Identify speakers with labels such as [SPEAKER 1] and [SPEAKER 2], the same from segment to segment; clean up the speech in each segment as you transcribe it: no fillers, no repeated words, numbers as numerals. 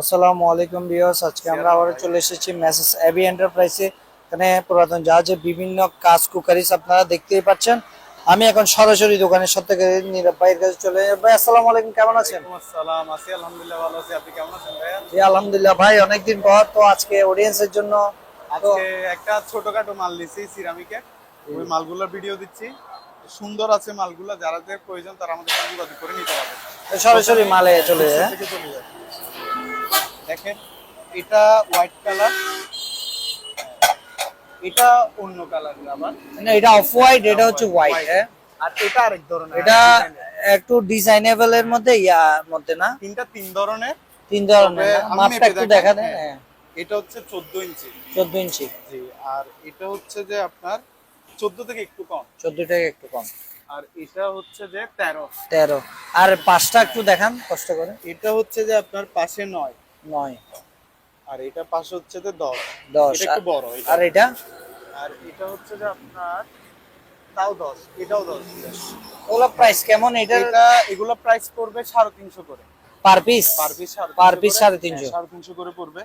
[SPEAKER 1] আসসালামু আলাইকুম ভিউয়ার্স, আজকে আমরা আবার চলে এসেছি মেসেজ এবি এন্টারপ্রাইজে। এখানে পুরাতন জাহাজের বিভিন্ন কাজ কুকারিজ আপনারা দেখতেই পাচ্ছেন। আমি এখন সরাসরি দোকানের সাথে নীরব ভাইয়ের কাছে চলে যাব। ভাই আসসালামু আলাইকুম, কেমন আছেন?
[SPEAKER 2] আসসালাম, আছি আলহামদুলিল্লাহ, ভালো আছি। আপনি কেমন আছেন ভাইয়া?
[SPEAKER 1] জি আলহামদুলিল্লাহ ভাই, অনেকদিন পর। তো আজকে অডিয়েন্সের জন্য তো
[SPEAKER 2] আজকে একটা ছোটখাটো মাল নিছি সিরামিকের, ওই মালগুলোর ভিডিও দিচ্ছি। সুন্দর আছে মালগুলো, যাদের প্রয়োজন তারা আমাদের সাথে যোগাযোগ করে নিতে পারবে।
[SPEAKER 1] সরাসরি মালে চলে যায়।
[SPEAKER 2] থেকে চলে যায়। দেখেন, এটা হোয়াইট কালার, এটা অন্য কালার আবার।
[SPEAKER 1] মানে এটা অফ হোয়াইট, এটা হচ্ছে হোয়াইট, হ্যাঁ।
[SPEAKER 2] আর এটা আরেক ধরনের,
[SPEAKER 1] এটা একটু ডিজাইনেবল এর মধ্যে, মধ্যে না,
[SPEAKER 2] তিন ধরনের।
[SPEAKER 1] তিন ধরনের না?
[SPEAKER 2] আমি
[SPEAKER 1] মাপটা
[SPEAKER 2] মেপে
[SPEAKER 1] একটু
[SPEAKER 2] দেখাই।
[SPEAKER 1] দেখা দেন।
[SPEAKER 2] হ্যাঁ,
[SPEAKER 1] হ্যাঁ,
[SPEAKER 2] এটা হচ্ছে 14 ইঞ্চি।
[SPEAKER 1] 14 ইঞ্চি।
[SPEAKER 2] জি, আর এটা হচ্ছে যে আপনার 14 থেকে একটু কম।
[SPEAKER 1] 14 থেকে একটু কম।
[SPEAKER 2] আর এটা হচ্ছে যে 13।
[SPEAKER 1] 13। আর পাঁচটা একটু দেখান কষ্ট করে।
[SPEAKER 2] এটা হচ্ছে যে আপনার পাশে 9,
[SPEAKER 1] 9।
[SPEAKER 2] আর এটা পাশে হচ্ছে যে 10।
[SPEAKER 1] 10।
[SPEAKER 2] এটা একটু বড় এটা।
[SPEAKER 1] আর এটা
[SPEAKER 2] আর এটা হচ্ছে যে আপনার তাও 10, এটাও 10।
[SPEAKER 1] ওগুলো প্রাইস কেমন?
[SPEAKER 2] এগুলো প্রাইস পড়বে 350 করে
[SPEAKER 1] per piece?
[SPEAKER 2] Per piece.
[SPEAKER 1] Per piece 350।
[SPEAKER 2] 350 করে পড়বে।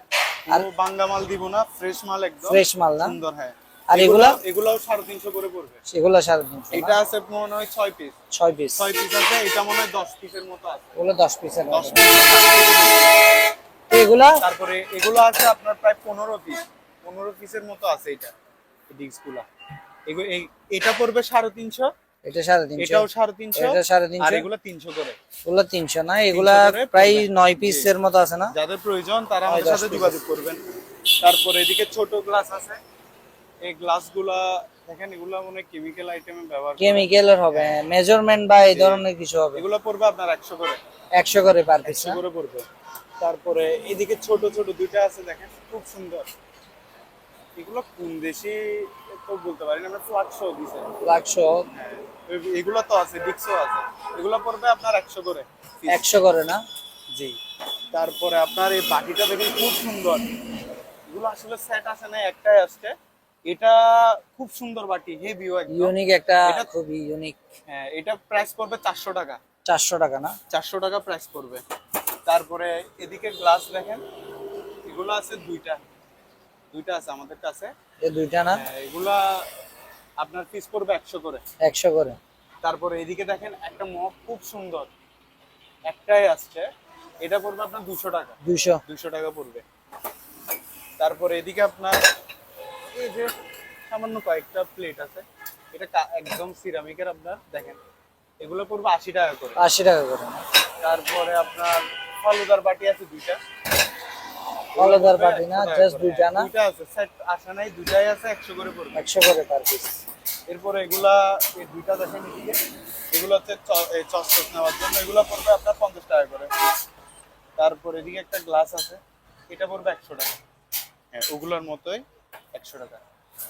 [SPEAKER 1] আর
[SPEAKER 2] আর বাঙ্গা মাল দিব না, ফ্রেশ মাল একদম
[SPEAKER 1] ফ্রেশ মাল না?
[SPEAKER 2] সুন্দর। হ্যাঁ,
[SPEAKER 1] আর এগুলা?
[SPEAKER 2] এগুলাও 350 করে পড়বে।
[SPEAKER 1] সেগুলো 350।
[SPEAKER 2] এটা আছে মনে হয় 6 পিস।
[SPEAKER 1] 6 পিস।
[SPEAKER 2] 6 পিস আছে, এটা মনে হয় 10 পিসের মতো আছে।
[SPEAKER 1] ওগুলো 10 পিসের
[SPEAKER 2] 10
[SPEAKER 1] মতো।
[SPEAKER 2] পিস।
[SPEAKER 1] এগুলা?
[SPEAKER 2] তারপরে এগুলো আছে আপনার প্রায় 15 পিস। 15 পিসের মতো আছে এটা, এই ডিস্কগুলা। এটা পড়বে 350।
[SPEAKER 1] এটা 350।
[SPEAKER 2] এটাও 350।
[SPEAKER 1] এটা 350।
[SPEAKER 2] আর এগুলো 300 করে।
[SPEAKER 1] ওগুলো 300 না? এগুলা
[SPEAKER 2] 300 করে
[SPEAKER 1] প্রায়
[SPEAKER 2] পড়বে।
[SPEAKER 1] 9 পিসের মতো আছে না?
[SPEAKER 2] যাদের প্রয়োজন তারা আমাদের
[SPEAKER 1] 10
[SPEAKER 2] সাথে
[SPEAKER 1] piece
[SPEAKER 2] যোগাযোগ করবেন। তারপরে এদিকে ছোট গ্লাস আছে। এই গ্লাসগুলা দেখেন, এগুলা মনে কেমিক্যাল আইটেমে ব্যবহার করে।
[SPEAKER 1] কেমিক্যালের হবে, মেজারমেন্ট বা এই ধরনের কিছু হবে।
[SPEAKER 2] এগুলো পড়বে আপনার 100 করে।
[SPEAKER 1] 100 করে পার পিস
[SPEAKER 2] 100 করে পড়বে। তারপরে এদিকে ছোট ছোট দুইটা আছে, দেখেন খুব সুন্দর। এগুলো কোন দেশি তো বলতে পারি না, আমরা ফ্লাক্সও দিছে।
[SPEAKER 1] লাগছো।
[SPEAKER 2] হ্যাঁ, এগুলো তো আছে, ডিক্সও আছে। এগুলো পড়বে আপনার 100 করে।
[SPEAKER 1] 100 করে না?
[SPEAKER 2] জি। তারপরে আপনার এই বাটিটা দেখেন খুব সুন্দর। এগুলো আসলে সেট আছে না, একটাই আসছে। এটা খুব সুন্দর বাটি, হেভি একদম
[SPEAKER 1] ইউনিক একটা,
[SPEAKER 2] এটা
[SPEAKER 1] খুবই ইউনিক।
[SPEAKER 2] হ্যাঁ, এটা প্রাইস পড়বে 400 টাকা।
[SPEAKER 1] 400 টাকা না?
[SPEAKER 2] 400 টাকা প্রাইস পড়বে। তারপরে এদিকে গ্লাস দেখেন, এগুলো আছে দুইটা আছে আমাদের কাছে।
[SPEAKER 1] এই দুইটা না?
[SPEAKER 2] হ্যাঁ, এগুলা আপনার পিস পড়বে 100 করে।
[SPEAKER 1] 100 করে।
[SPEAKER 2] তারপরে এদিকে দেখেন একটা মগ খুব সুন্দর, একটাই আসছে। এটা পড়বে আপনার 200 টাকা।
[SPEAKER 1] 200
[SPEAKER 2] টাকা পড়বে। তারপরে এদিকে আপনার এই যে সামান্য কয়েকটা প্লেট আছে, এটা একদম সিরামিকের। আপনার দেখেন, এগুলো পড়বে 80 টাকা করে।
[SPEAKER 1] 80 টাকা করে না?
[SPEAKER 2] তারপরে আপনার ফালুদার বাটি আছে দুইটা।
[SPEAKER 1] কলদার বাটি না, জাস্ট দুইটা না?
[SPEAKER 2] দুইটা আছে, সেট আসে নাই, দুইটাই আছে, 100 করে পড়বে।
[SPEAKER 1] 100 করে পার পিস।
[SPEAKER 2] এরপরে এগুলা এই দুইটা দেখেন এদিকে, এগুলো হচ্ছে চসচস নেওয়ার জন্য। এগুলো পড়বে আপনার 50 টাকা করে। তারপর এদিকে একটা গ্লাস আছে, এটা পড়বে 100 টাকা। হ্যাঁ, ওগুলোর মতোই 100 টাকা।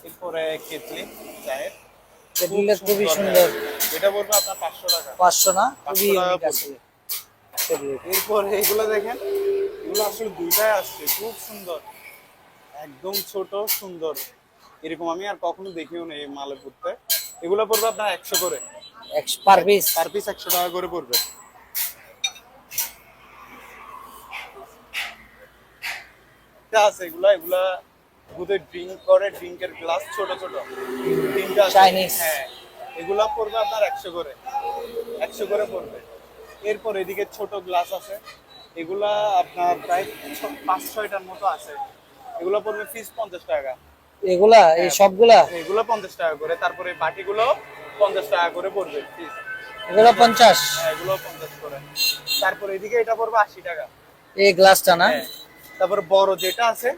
[SPEAKER 2] এরপরে কেটলি চায়ের,
[SPEAKER 1] কেটলিটা খুবই সুন্দর।
[SPEAKER 2] এটা পড়বে আপনার 500 টাকা।
[SPEAKER 1] 500 না?
[SPEAKER 2] 500
[SPEAKER 1] খুবই
[SPEAKER 2] টাকা
[SPEAKER 1] ইউনিক
[SPEAKER 2] পড়বে।
[SPEAKER 1] আছে কেটলি।
[SPEAKER 2] এরপরে এগুলো দেখেন, এগুলো আসলে দুইটাই আসছে, খুব সুন্দর, একদম ছোট সুন্দর। এরকম আমি আর কখনো দেখিও না এই মালের পুরতে। এগুলো পড়বে আপনার 100 করে।
[SPEAKER 1] 100 পার পিস?
[SPEAKER 2] পার পিস 100 টাকা করে পড়বে। এটা আছে, এগুলা দুধে ড্রিঙ্ক করে, ড্রিঙ্কের গ্লাস ছোট ছোট তিনটা আছে।
[SPEAKER 1] চাইনিজ?
[SPEAKER 2] হ্যাঁ, এগুলা পড়বে আপনার 100 করে। 100 করে পড়বে। এরপর এদিকে ছোট গ্লাস আছে, এগুলা আপনার প্রায় 5-6টার মতো আছে। এগুলো পড়বে পিস 50 টাকা।
[SPEAKER 1] এগুলা, এই
[SPEAKER 2] হ্যাঁ,
[SPEAKER 1] সবগুলা?
[SPEAKER 2] এগুলো 50 টাকা করে। তারপরে বাটিগুলো 50 টাকা করে পড়বে পিস।
[SPEAKER 1] এগুলো 50?
[SPEAKER 2] হ্যাঁ, এগুলো 50 করে। তারপরে এদিকে এটা পড়বে 80 টাকা।
[SPEAKER 1] এই গ্লাসটা না?
[SPEAKER 2] হ্যাঁ। তারপরে বড় যেটা আছে,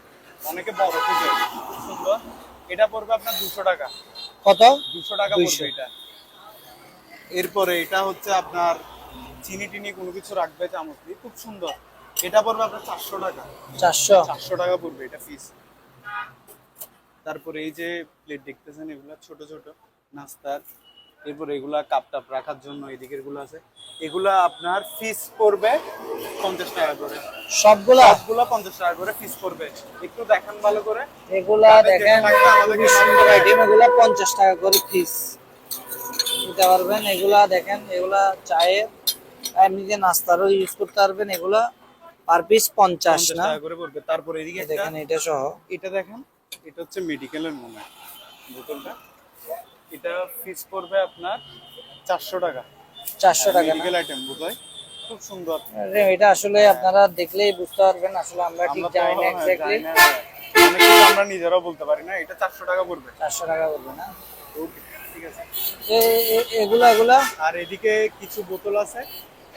[SPEAKER 2] অনেকে বড় খুঁজে, খুব সুন্দর। এটা পড়বে আপনার 200 টাকা।
[SPEAKER 1] কত?
[SPEAKER 2] 200 টাকা
[SPEAKER 1] 200
[SPEAKER 2] পড়বে এটা। এরপরে এটা হচ্ছে আপনার চিনি টিনি কোনো কিছু রাখবে, চামচ দিয়ে, খুব সুন্দর। এটা পড়বে আপনার 400 টাকা।
[SPEAKER 1] 400
[SPEAKER 2] টাকা পড়বে এটা পিস। তারপরে এই যে প্লেট দেখতেছেন, এগুলা ছোট ছোট নাস্তার। এরপর এগুলা কাপ টাপ রাখার জন্য এদিকের গুলো আছে। এগুলা আপনার পিস পড়বে 50 টাকা করে।
[SPEAKER 1] সবগুলা?
[SPEAKER 2] সবগুলা 50 টাকা করে পিস পড়বে। একটু দেখান ভালো করে।
[SPEAKER 1] এগুলা দেখেন, খুবই সুন্দর আইটেম। এগুলা 50 টাকা করে পিস নিতে পারবেন। এগুলা দেখেন, এগুলা চায়ের, এমনিতে নাস্তারও ইউজ করতে পারবেন। এগুলা পার পিস 50
[SPEAKER 2] 50
[SPEAKER 1] না?
[SPEAKER 2] টাকা করে পড়বে। তারপরে এদিকে একটা
[SPEAKER 1] দেখেন এটা সহ
[SPEAKER 2] এটা দেখেন, এটা হচ্ছে মেডিকেলের মনে হয় বোতলটা। এটা ফিস পড়বে আপনার 400 টাকা।
[SPEAKER 1] 400 টাকা না?
[SPEAKER 2] মেডিকেল আইটেম বোধহয়, খুব সুন্দর।
[SPEAKER 1] আরে এটা আসলে আপনারা দেখলেই বুঝতে পারবেন, আসলে আমরা ঠিক
[SPEAKER 2] আমরা তো
[SPEAKER 1] জানি না এক্স্যাক্টলি।
[SPEAKER 2] জানি না, অনেক কিছু আমরা নিজেরাও বলতে পারি না। এটা 400 টাকা পড়বে।
[SPEAKER 1] 400 টাকা বলবে না?
[SPEAKER 2] ওকে, ঠিক আছে।
[SPEAKER 1] এগুলা এগুলা
[SPEAKER 2] আর এদিকে কিছু বোতল আছে,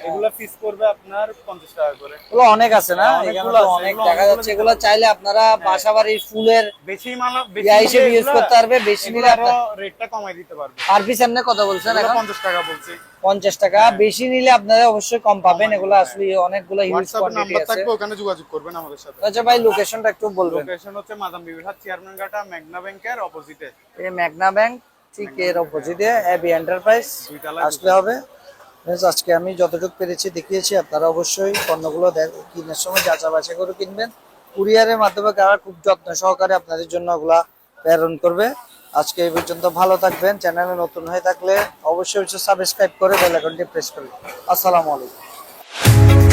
[SPEAKER 2] এগুলা ফিস পড়বে আপনার 50 টাকা করে।
[SPEAKER 1] এগুলো অনেক আছে না?
[SPEAKER 2] হ্যাঁ,
[SPEAKER 1] এখানে
[SPEAKER 2] অনেকগুলো
[SPEAKER 1] তো
[SPEAKER 2] আছে,
[SPEAKER 1] অনেক
[SPEAKER 2] এগুলো
[SPEAKER 1] দেখা যাচ্ছে। এগুলো চাইলে আপনারা বাসাবাড়ির ফুলের
[SPEAKER 2] বেশি মাল বেশি
[SPEAKER 1] ইয়া হিসেবে
[SPEAKER 2] নিলে
[SPEAKER 1] ইউজ করতে পারবে। বেশি নিলে
[SPEAKER 2] আরো রেটটা কমাই দিতে পারবে।
[SPEAKER 1] পার পিস এমনি কত বলছেন
[SPEAKER 2] এগুলো
[SPEAKER 1] এখন?
[SPEAKER 2] 50 টাকা বলছি।
[SPEAKER 1] 50 টাকা। বেশি নিলে আপনারা অবশ্যই কম পাবেন। এগুলো আসলে অনেকগুলো হিউজ
[SPEAKER 2] হোয়াটসঅ্যাপে
[SPEAKER 1] কোয়ান্টিটি
[SPEAKER 2] নাম্বার
[SPEAKER 1] আছে।
[SPEAKER 2] থাকবে, ওখানে যোগাযোগ করবেন আমাদের সাথে।
[SPEAKER 1] আচ্ছা ভাই, লোকেশনটা একটু বলবেন।
[SPEAKER 2] লোকেশন হচ্ছে মাদাম বিবির হাট, চেয়ারম্যান ঘাটা, মেঘনা ব্যাংকের অপোজিটে।
[SPEAKER 1] এই মেঘনা ব্যাংক ঠিক এর অপোজিটে এবি এন্টারপ্রাইজ
[SPEAKER 2] দুইতলায়
[SPEAKER 1] আসলে হবে। Friends, আজকে আমি যতটুকু পেরেছি দেখিয়েছি। আপনারা অবশ্যই পণ্যগুলো কেনার সময় যাচাই বাছাই করে কিনবেন। কুরিয়ারের মাধ্যমে তারা খুব যত্ন সহকারে আপনাদের জন্য ওগুলা প্রেরণ করবে। আজকে এই পর্যন্ত, ভালো থাকবেন। চ্যানেলে নতুন হয়ে থাকলে অবশ্যই সাবস্ক্রাইব করে বেল আইকনটি প্রেস করবেন। আসসালামু আলাইকুম।